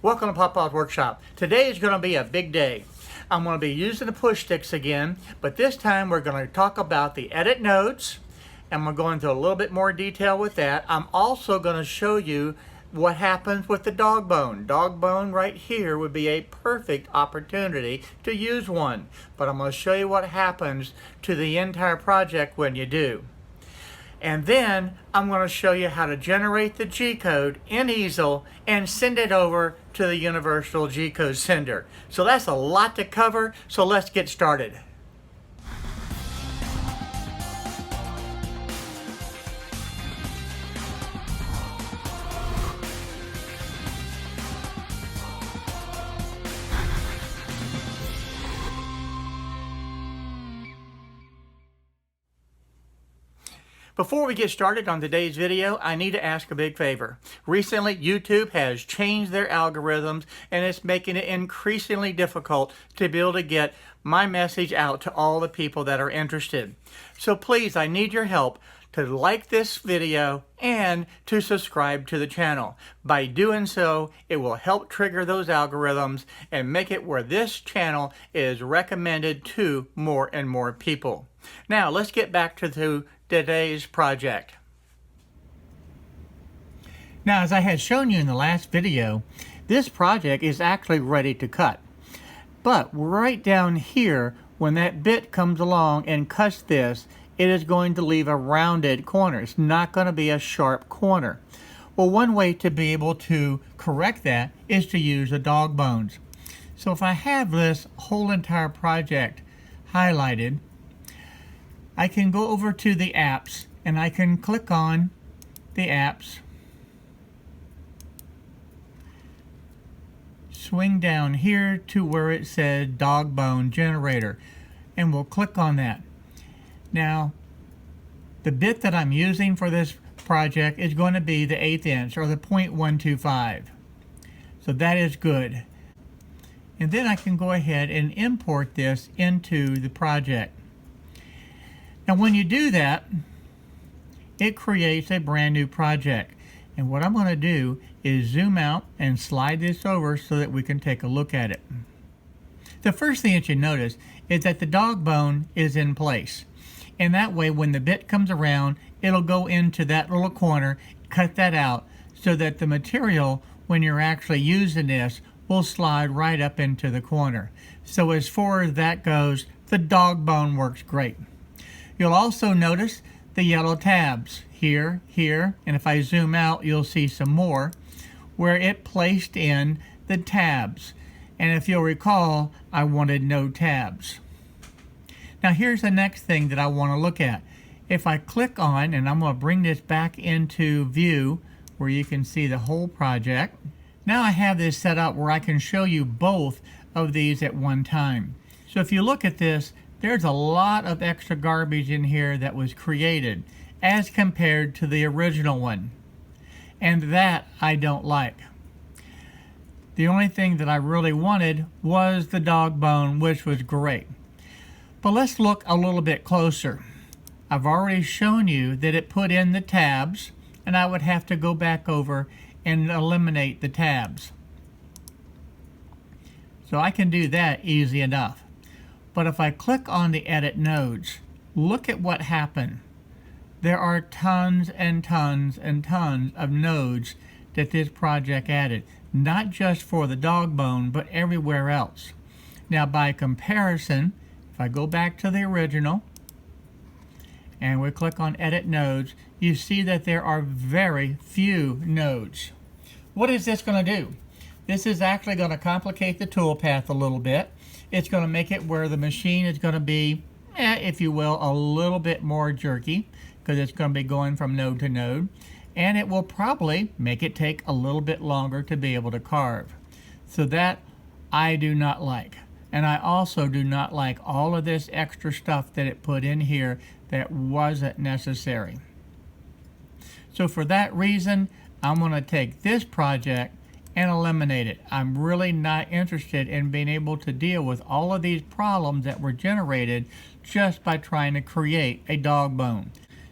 Welcome to Papa's Workshop. Today is going to be a big day. I'm going to be using the push sticks again, but this time we're going to talk about the edit nodes, and we'll go into a little bit more detail with that. I'm also going to show you what happens with the Dogbone. Dogbone right here would be a perfect opportunity to use one, but I'm going to show you what happens to the entire project when you do. And then I'm going to show you how to generate the G-code in Easel and send it over to the Universal G-code sender. So that's a lot to cover, so let's get started. Before we get started on today's video, I need to ask a big favor. Recently, YouTube has changed their algorithms and it's making it increasingly difficult to be able to get my message out to all the people that are interested. So please, I need your help to like this video and to subscribe to the channel. By doing so, it will help trigger those algorithms and make it where this channel is recommended to more and more people. Now, let's get back to today's project. Now, as I had shown you in the last video, this project is actually ready to cut. But right down here, when that bit comes along and cuts this, it is going to leave a rounded corner. It's not going to be a sharp corner. Well, one way to be able to correct that is to use the Dogbones. So if I have this whole entire project highlighted, I can go over to the apps and I can click on the apps, swing down here to where it says Dogbone Generator, and we'll click on that. Now, the bit that I'm using for this project is going to be the 1/8 inch or the 0.125. So that is good. And then I can go ahead and import this into the project. Now when you do that, it creates a brand new project. And what I'm going to do is zoom out and slide this over so that we can take a look at it. The first thing that you notice is that the Dogbone is in place. And that way when the bit comes around, it'll go into that little corner, cut that out, so that the material, when you're actually using this, will slide right up into the corner. So as far as that goes, the Dogbone works great. You'll also notice the yellow tabs here, and if I zoom out, you'll see some more where it placed in the tabs. And if you'll recall, I wanted no tabs. Now here's the next thing that I want to look at. If I click on, and I'm going to bring this back into view where you can see the whole project. Now I have this set up where I can show you both of these at one time. So if you look at this, there's a lot of extra garbage in here that was created as compared to the original one. And that I don't like. The only thing that I really wanted was the Dogbone, which was great. But let's look a little bit closer. I've already shown you that it put in the tabs, and I would have to go back over and eliminate the tabs. So I can do that easy enough. But if I click on the edit nodes, look at what happened. There are tons and tons and tons of nodes that this project added, not just for the Dogbone, but everywhere else. Now by comparison, if I go back to the original and we click on edit nodes, you see that there are very few nodes. What is this going to do? This is actually going to complicate the toolpath a little bit. It's going to make it where the machine is going to be, if you will, a little bit more jerky because it's going to be going from node to node. And it will probably make it take a little bit longer to be able to carve. So that I do not like. And I also do not like all of this extra stuff that it put in here that wasn't necessary. So for that reason, I'm going to take this project and eliminate it. I'm really not interested in being able to deal with all of these problems that were generated just by trying to create a Dogbone.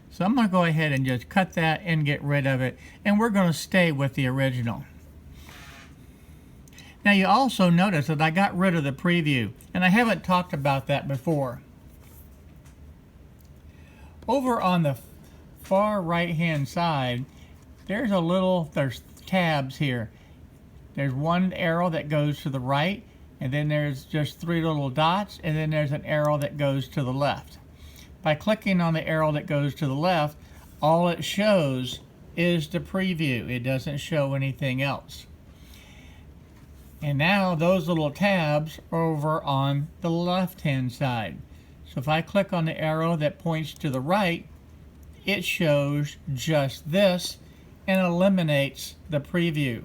So I'm going to go ahead and just cut that and get rid of it, and we're going to stay with the original. Now you also notice that I got rid of the preview, and I haven't talked about that before. Over on the far right hand side, there's tabs here. There's one arrow that goes to the right, and then there's just 3 little dots, and then there's an arrow that goes to the left. By clicking on the arrow that goes to the left, all it shows is the preview. It doesn't show anything else. And now those little tabs are over on the left hand side. So if I click on the arrow that points to the right, it shows just this and eliminates the preview.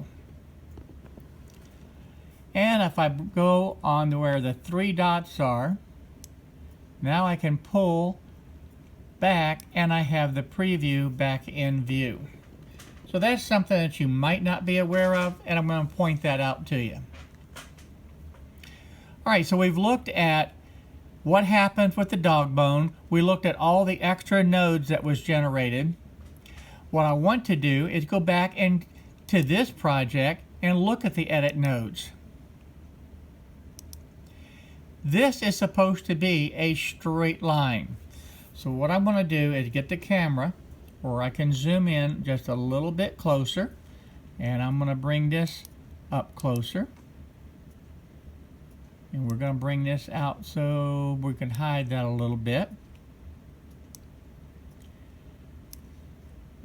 And if I go on to where the 3 dots are, now I can pull back and I have the preview back in view. So that's something that you might not be aware of, and I'm going to point that out to you. Alright, so we've looked at what happens with the Dogbone. We looked at all the extra nodes that was generated. What I want to do is go back into this project and look at the edit nodes. This is supposed to be a straight line. So what I'm going to do is get the camera, or I can zoom in just a little bit closer, and I'm going to bring this up closer. And we're going to bring this out so we can hide that a little bit.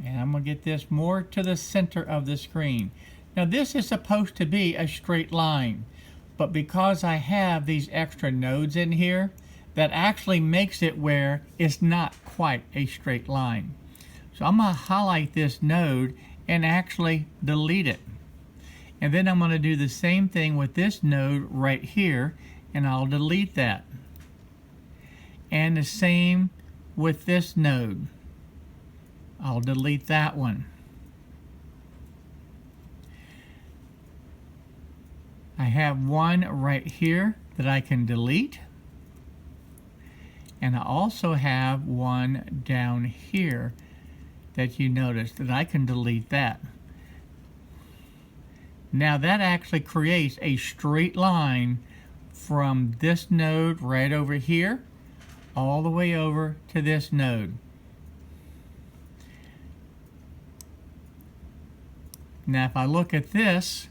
And I'm going to get this more to the center of the screen. Now this is supposed to be a straight line, but because I have these extra nodes in here, that actually makes it where it's not quite a straight line. So I'm going to highlight this node and actually delete it. And then I'm going to do the same thing with this node right here, and I'll delete that. And the same with this node. I'll delete that one. I have one right here that I can delete. And I also have one down here that you notice that I can delete that. Now that actually creates a straight line from this node right over here all the way over to this node. Now if I look at this,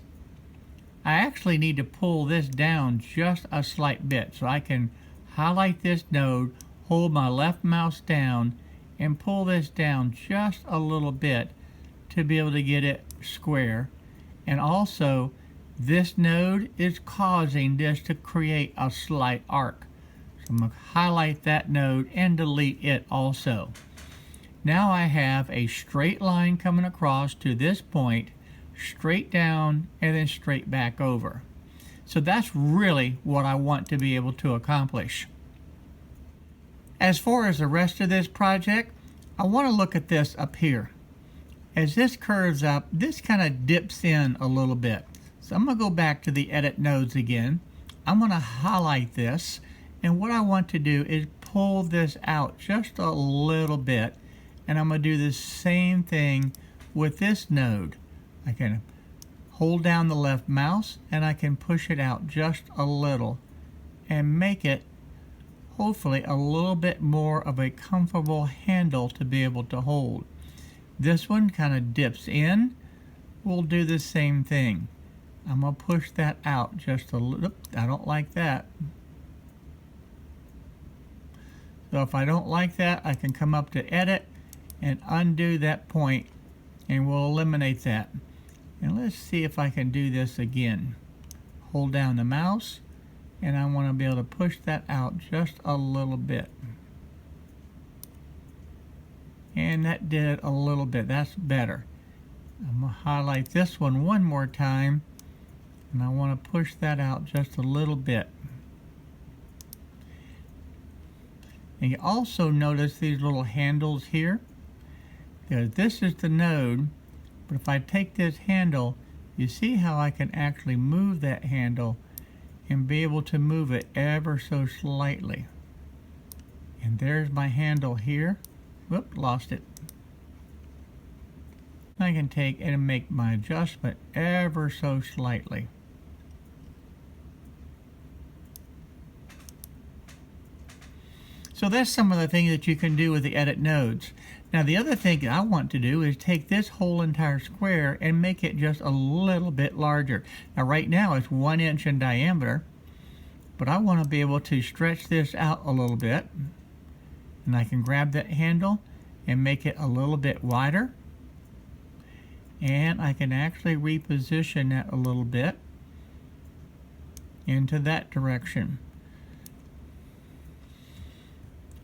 I actually need to pull this down just a slight bit. So I can highlight this node, hold my left mouse down, and pull this down just a little bit to be able to get it square. And also, this node is causing this to create a slight arc. So I'm going to highlight that node and delete it also. Now I have a straight line coming across to this point, straight down, and then straight back over. So that's really what I want to be able to accomplish. As far as the rest of this project, I want to look at this up here. As this curves up, this kind of dips in a little bit. So I'm going to go back to the edit nodes again. I'm going to highlight this, and what I want to do is pull this out just a little bit, and I'm going to do the same thing with this node. I can hold down the left mouse and I can push it out just a little and make it hopefully a little bit more of a comfortable handle to be able to hold. This one kind of dips in. We'll do the same thing. I'm going to push that out just a little. I don't like that. So if I don't like that, I can come up to edit and undo that point, and we'll eliminate that. And let's see if I can do this again. Hold down the mouse, and I want to be able to push that out just a little bit. And that did it a little bit. That's better. I'm going to highlight this one more time, and I want to push that out just a little bit. And you also notice these little handles here. Because this is the node, but if I take this handle, you see how I can actually move that handle and be able to move it ever so slightly. And there's my handle here. Whoop, lost it. I can take and make my adjustment ever so slightly. So that's some of the things that you can do with the edit nodes. Now the other thing that I want to do is take this whole entire square and make it just a little bit larger. Now right now it's 1 inch in diameter, but I want to be able to stretch this out a little bit. And I can grab that handle and make it a little bit wider. And I can actually reposition that a little bit into that direction.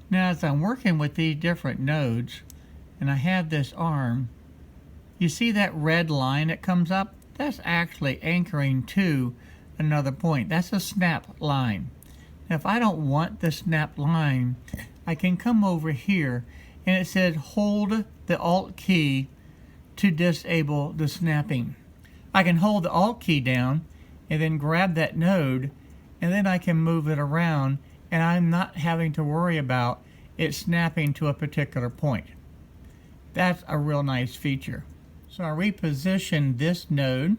Now as I'm working with these different nodes and I have this arm, you see that red line that comes up? That's actually anchoring to another point. That's a snap line. Now if I don't want the snap line, I can come over here and it says hold the Alt key to disable the snapping. I can hold the Alt key down and then grab that node, and then I can move it around and I'm not having to worry about it snapping to a particular point. That's a real nice feature. So I repositioned this node.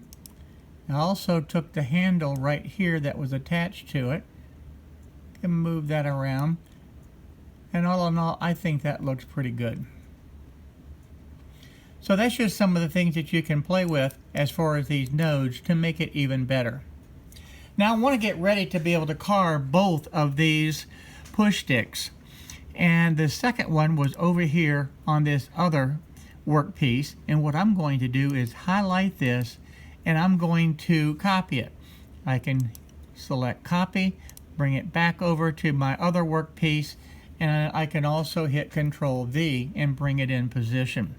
I also took the handle right here that was attached to it and move that around. And all in all, I think that looks pretty good. So that's just some of the things that you can play with as far as these nodes to make it even better. Now I want to get ready to be able to carve both of these push sticks. And the second one was over here on this other workpiece. And what I'm going to do is highlight this and I'm going to copy it. I can select copy, bring it back over to my other workpiece, and I can also hit Control V and bring it in position.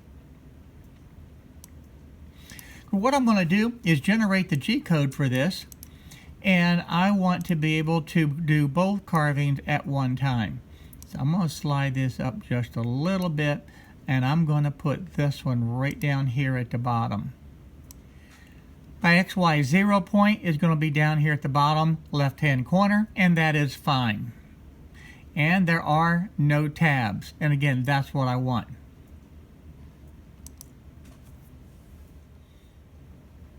What I'm going to do is generate the G-code for this, and I want to be able to do both carvings at one time. So I'm going to slide this up just a little bit, and I'm going to put this one right down here at the bottom. My XY 0 point is going to be down here at the bottom left hand corner, and that is fine. And there are no tabs, and again, that's what I want.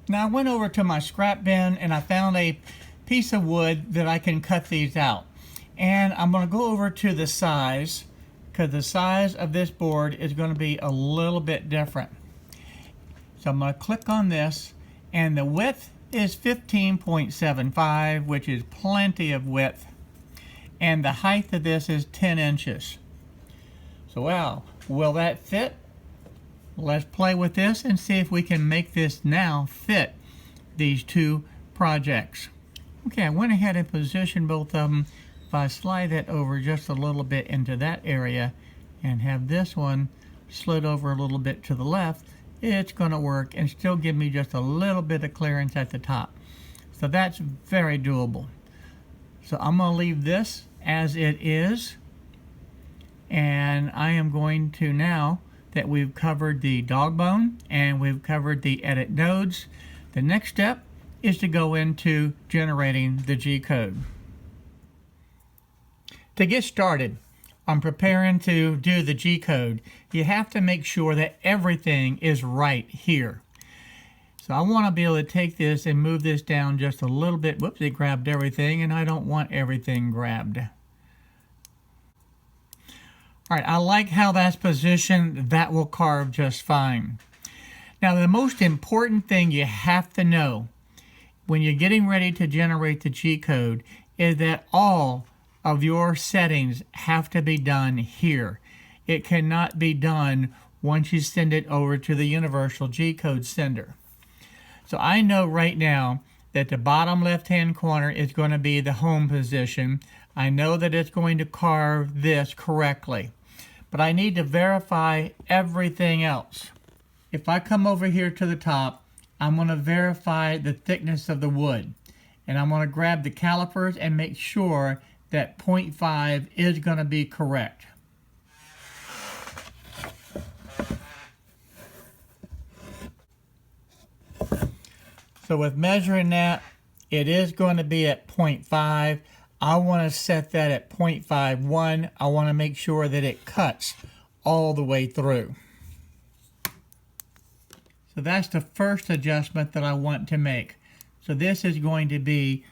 Now I went over to my scrap bin and I found a piece of wood that I can cut these out. And I'm going to go over to the size, because the size of this board is going to be a little bit different. So I'm going to click on this, and the width is 15.75, which is plenty of width. And the height of this is 10 inches. So wow, will that fit? Let's play with this and see if we can make this now fit these two projects. Okay, I went ahead and positioned both of them. If I slide that over just a little bit into that area and have this one slid over a little bit to the left, it's going to work and still give me just a little bit of clearance at the top. So that's very doable. So I'm going to leave this as it is, and I am going to, now that we've covered the Dogbone and we've covered the edit nodes, the next step is to go into generating the G-code. To get started on preparing to do the G-code, you have to make sure that everything is right here. So I want to be able to take this and move this down just a little bit. Whoops, it grabbed everything, and I don't want everything grabbed. All right, I like how that's positioned. That will carve just fine. Now, the most important thing you have to know when you're getting ready to generate the G-code is that all of your settings have to be done here. It cannot be done once you send it over to the Universal G-code sender. So I know right now that the bottom left-hand corner is going to be the home position. I know that it's going to carve this correctly, but I need to verify everything else. If I come over here to the top, I'm going to verify the thickness of the wood, and I'm going to grab the calipers and make sure that 0.5 is going to be correct. So with measuring that, it is going to be at 0.5. I want to set that at 0.51. I want to make sure that it cuts all the way through. So that's the first adjustment that I want to make. So this is going to be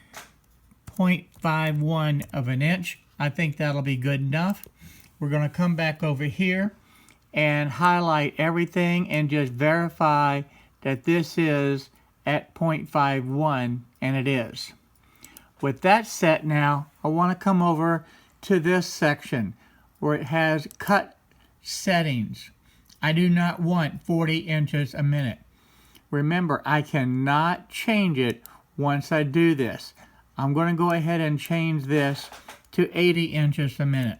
0.51 of an inch. I think that'll be good enough. we're going to come back over here and highlight everything and just verify that this is at 0.51, and it is. With that set now, I want to come over to this section where it has cut settings. I do not want 40 inches a minute. Remember, I cannot change it once I do this. I'm going to go ahead and change this to 80 inches a minute.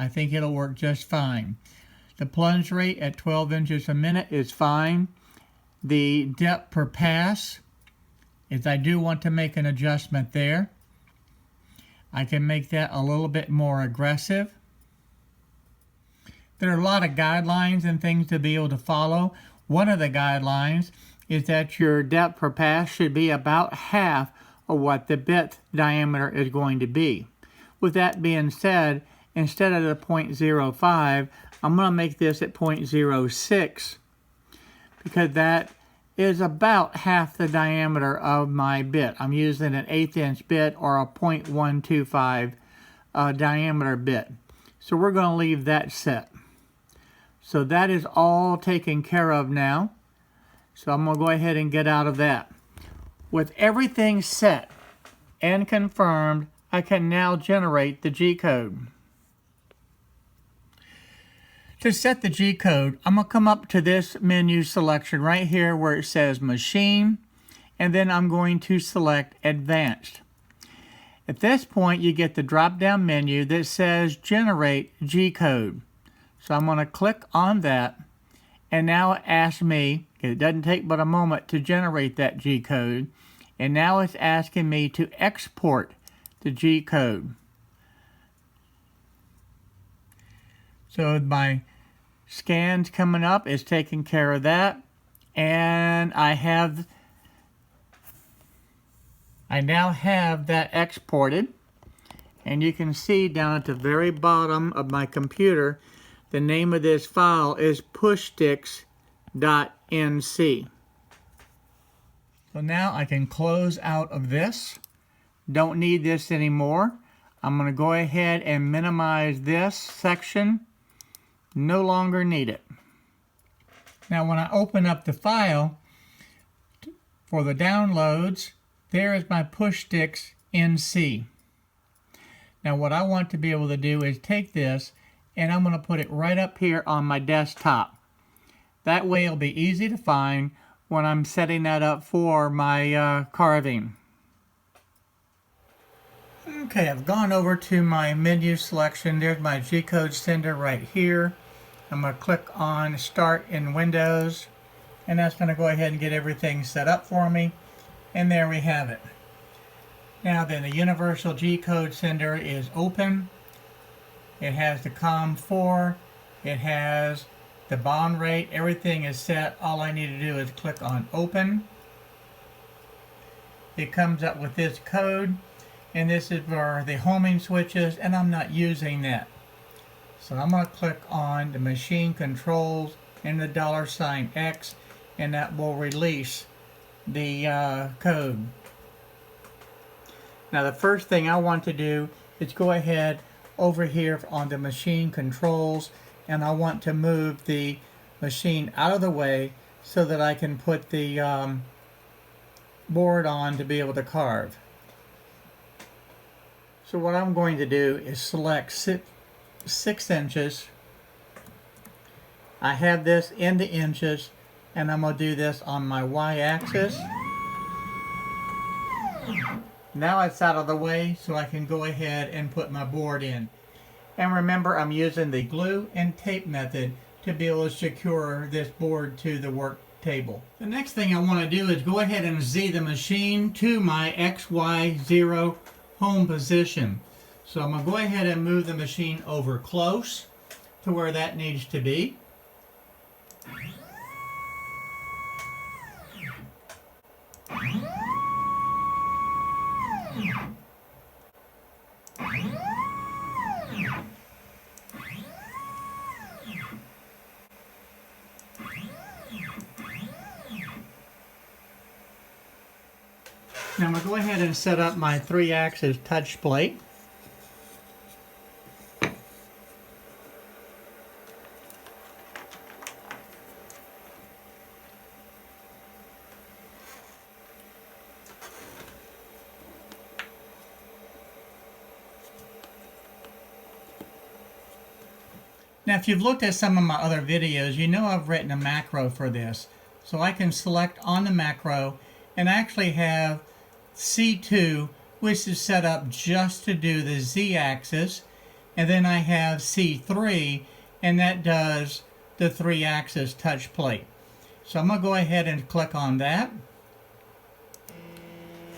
I think it'll work just fine. The plunge rate at 12 inches a minute is fine. The depth per pass is, I do want to make an adjustment there. I can make that a little bit more aggressive. There are a lot of guidelines and things to be able to follow. One of the guidelines is that your depth per pass should be about half of what the bit diameter is going to be. With that being said, instead of the 0.05, I'm going to make this at 0.06 because that is about half the diameter of my bit. I'm using an 1/8 inch bit or a 0.125 diameter bit. So we're going to leave that set. So that is all taken care of now. So I'm going to go ahead and get out of that. With everything set and confirmed, I can now generate the G-code. To set the G-code, I'm going to come up to this menu selection right here where it says Machine, and then I'm going to select Advanced. At this point, you get the drop-down menu that says Generate G-code. So I'm going to click on that, and now it asks me, it doesn't take but a moment to generate that G-code, and now it's asking me to export the G-code. So my scans coming up is taking care of that, and I now have that exported, and you can see down at the very bottom of my computer the name of this file is pushsticks.nc. So now I can close out of this. Don't need this anymore. I'm going to go ahead and minimize this section. No longer need it. Now when I open up the file for the downloads, there is my pushsticks.nc. Now what I want to be able to do is take this and I'm going to put it right up here on my desktop. That way it'll be easy to find when I'm setting that up for my carving. Okay, I've gone over to my menu selection. There's my G-code sender right here. I'm going to click on Start in Windows, and that's going to go ahead and get everything set up for me. And there we have it. Now then, the Universal G-code sender is open. It has the COM4. It has the bond rate. Everything is set. All I need to do is click on Open. It comes up with this code. And this is for the homing switches, and I'm not using that. So I'm going to click on the machine controls and the $X, and that will release the code. Now the first thing I want to do is go ahead over here on the machine controls, and I want to move the machine out of the way so that I can put the board on to be able to carve. So what I'm going to do is select 6 inches. I have this in the inches, and I'm going to do this on my y-axis. Now it's out of the way, so I can go ahead and put my board in. And remember, I'm using the glue and tape method to be able to secure this board to the work table. The next thing I want to do is go ahead and Z the machine to my XY0 home position. So I'm going to go ahead and move the machine over close to where that needs to be. Now I'm going to go ahead and set up my 3-axis touch plate. Now if you've looked at some of my other videos, you know I've written a macro for this. So I can select on the macro and actually have C2, which is set up just to do the Z-axis, and then I have C3, and that does the 3-axis touch plate. So I'm going to go ahead and click on that,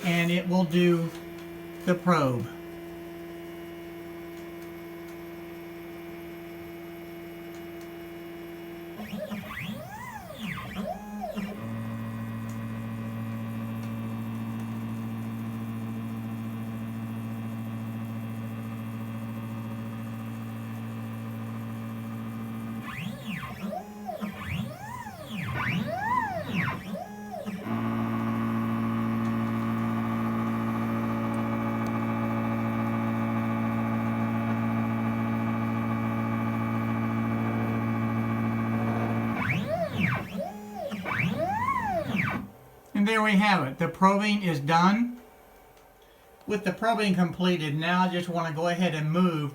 and it will do the probe. And there we have it. The probing is done. With the probing completed, now I just want to go ahead and move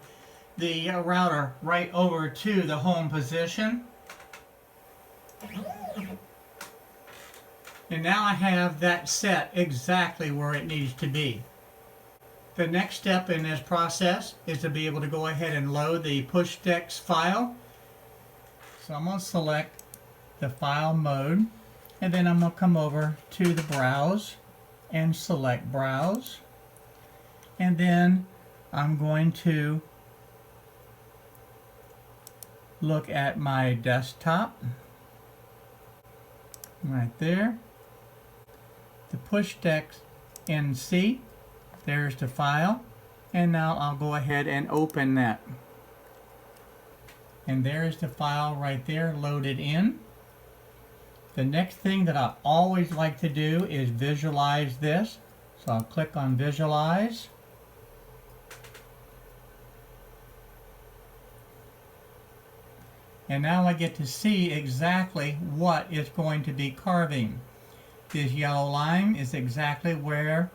the router right over to the home position. And now I have that set exactly where it needs to be. The next step in this process is to be able to go ahead and load the pushsticks file. So I'm going to select the file mode, and then I'm going to come over to the browse and select browse, and then I'm going to look at my desktop right there, the pushsticks NC, there's the file, and now I'll go ahead and open that, and there's the file right there loaded in. The next thing that I always like to do is visualize this. So I'll click on Visualize. And now I get to see exactly what it's going to be carving. This yellow line is exactly where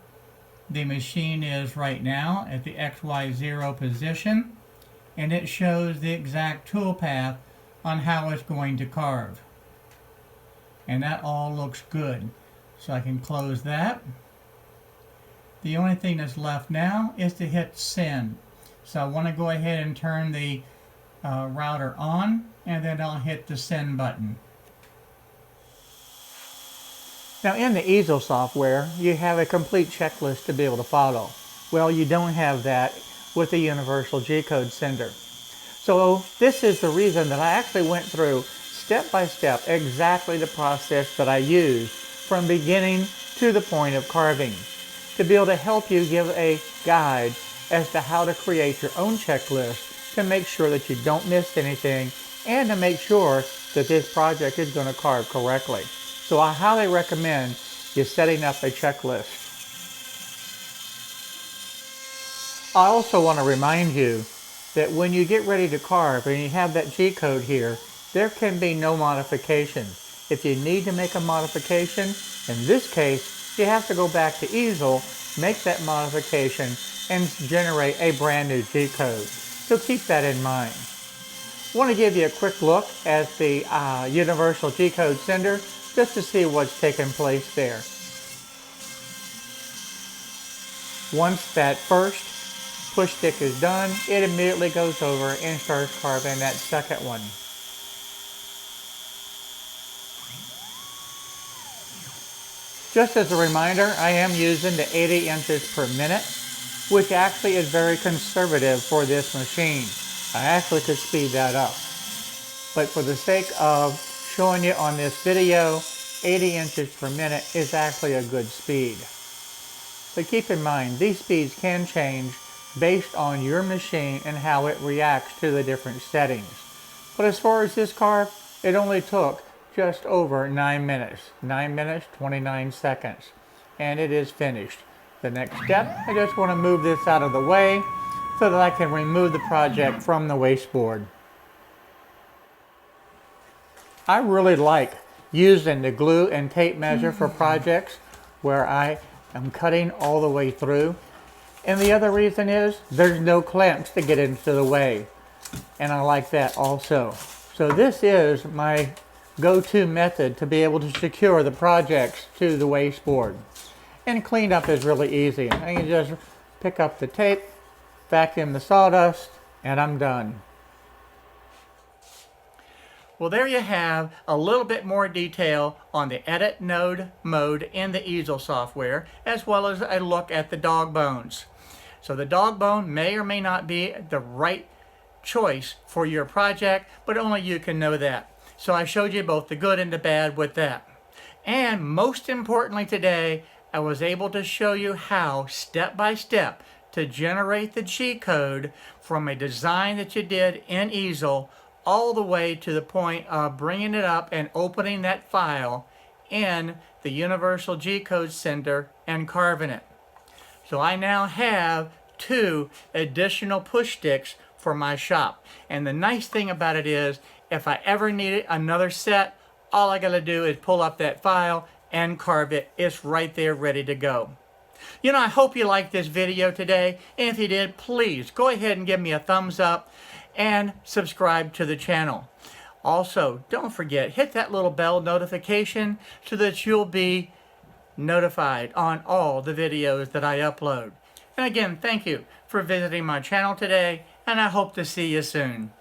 the machine is right now at the XY0 position. And it shows the exact toolpath on how it's going to carve. And that all looks good. So I can close that. The only thing that's left now is to hit send. So I want to go ahead and turn the router on, and then I'll hit the send button. Now in the Easel software, you have a complete checklist to be able to follow. Well, you don't have that with the universal G-code sender. So this is the reason that I actually went through step by step exactly the process that I used from beginning to the point of carving, to be able to help you give a guide as to how to create your own checklist to make sure that you don't miss anything and to make sure that this project is going to carve correctly. So I highly recommend you setting up a checklist. I also want to remind you that when you get ready to carve and you have that G-code here, there can be no modifications. If you need to make a modification, in this case, you have to go back to Easel, make that modification, and generate a brand new G-code. So keep that in mind. I want to give you a quick look at the universal G-code sender just to see what's taking place there. Once that first push stick is done, it immediately goes over and starts carving that second one. Just as a reminder, I am using the 80 inches per minute, which actually is very conservative for this machine. I actually could speed that up. But for the sake of showing you on this video, 80 inches per minute is actually a good speed. But keep in mind, these speeds can change based on your machine and how it reacts to the different settings. But as far as this carve, it only took just over 9 minutes. 9 minutes, 29 seconds. And it is finished. The next step, I just want to move this out of the way so that I can remove the project from the wasteboard. I really like using the glue and tape measure for projects where I am cutting all the way through. And the other reason is there's no clamps to get into the way. and I like that also. So this is my go-to method to be able to secure the projects to the wasteboard. And cleanup is really easy. I can just pick up the tape, vacuum the sawdust, and I'm done. Well, there you have a little bit more detail on the edit node mode in the Easel software, as well as a look at the Dogbones. So the Dogbone may or may not be the right choice for your project, but only you can know that. So I showed you both the good and the bad with that. And most importantly today, I was able to show you how, step by step, to generate the G-code from a design that you did in Easel all the way to the point of bringing it up and opening that file in the Universal G-code Center and carving it. So I now have 2 additional push sticks for my shop. And the nice thing about it is, if I ever need another set, all I gotta do is pull up that file and carve it. It's right there ready to go. You know, I hope you liked this video today, and if you did, please go ahead and give me a thumbs up and subscribe to the channel. Also, don't forget, hit that little bell notification so that you'll be notified on all the videos that I upload. And again, thank you for visiting my channel today, and I hope to see you soon.